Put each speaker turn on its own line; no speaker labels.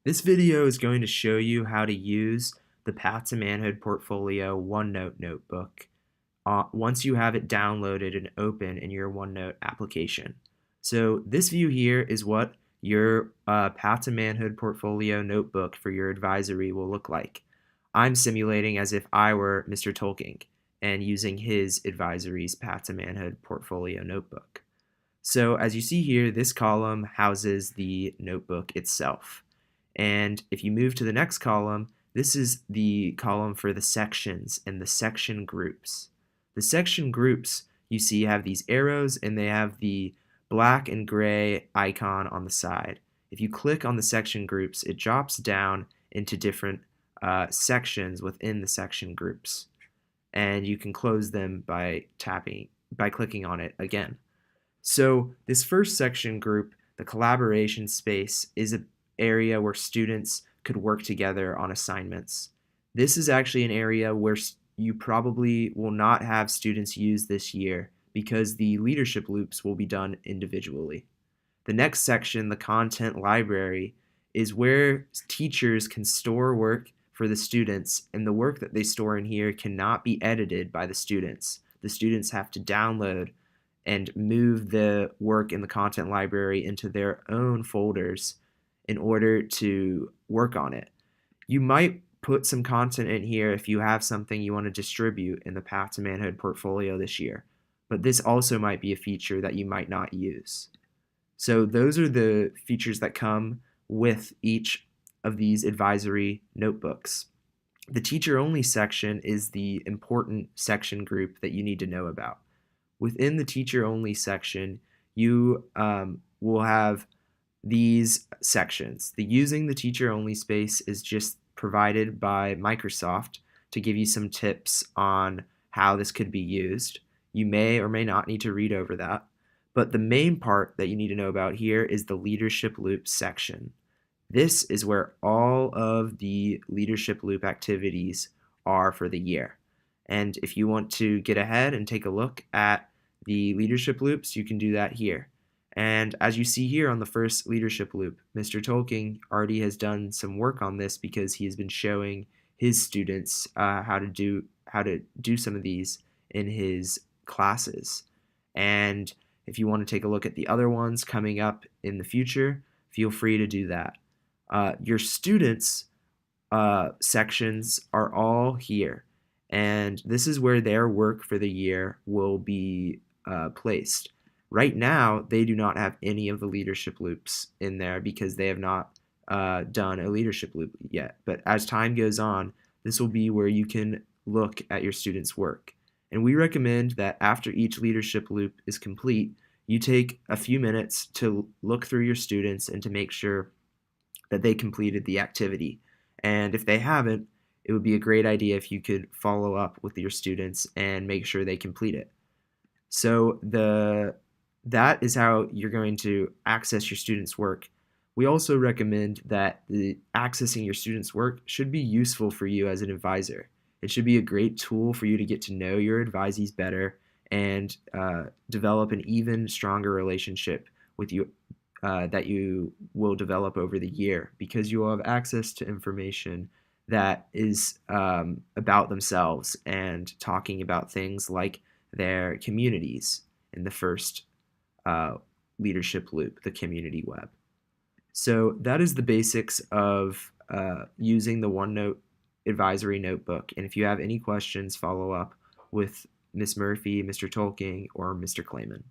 This video is going to show you how to use the Path to Manhood Portfolio OneNote notebook once you have it downloaded and open in your OneNote application. So this view here is what your Path to Manhood Portfolio notebook for your advisory will look like. I'm simulating as if I were Mr. Tolkien and using his advisory's Path to Manhood Portfolio notebook. So as you see here, this column houses the notebook itself. And if you move to the next column, this is the column for the sections and the section groups. The section groups, you see, have these arrows and they have the black and gray icon on the side. If you click on the section groups, it drops down into different sections within the section groups. And you can close them by clicking on it again. So this first section group, the collaboration space, is an area where students could work together on assignments. This is actually an area where you probably will not have students use this year because the leadership loops will be done individually. The next section, the content library, is where teachers can store work for the students, and the work that they store in here cannot be edited by the students. The students have to download and move the work in the content library into their own folders in order to work on it. You might put some content in here if you have something you want to distribute in the Path to Manhood portfolio this year, but this also might be a feature that you might not use. So those are the features that come with each of these advisory notebooks. The teacher-only section is the important section group that you need to know about. Within the teacher-only section, you will have these sections. The using the teacher-only space is just provided by Microsoft to give you some tips on how this could be used. You may or may not need to read over that. But the main part that you need to know about here is the leadership loop section. This is where all of the leadership loop activities are for the year. And if you want to get ahead and take a look at the leadership loops, you can do that here. And as you see here on the first leadership loop, Mr. Tolkien already has done some work on this because he has been showing his students how to do some of these in his classes. And if you want to take a look at the other ones coming up in the future, feel free to do that. Your students' sections are all here, and this is where their work for the year will be placed. Right now, they do not have any of the leadership loops in there because they have not done a leadership loop yet. But as time goes on, this will be where you can look at your students' work. And we recommend that after each leadership loop is complete, you take a few minutes to look through your students and to make sure that they completed the activity. And if they haven't, it would be a great idea if you could follow up with your students and make sure they complete it. So that is how you're going to access your students' work. We also recommend that accessing your students' work should be useful for you as an advisor. It should be a great tool for you to get to know your advisees better and develop an even stronger relationship with you that you will develop over the year, because you will have access to information that is about themselves and talking about things like their communities in the first leadership loop, the community web. So that is the basics of using the OneNote advisory notebook. And if you have any questions, follow up with Ms. Murphy, Mr. Tolkien, or Mr. Clayman.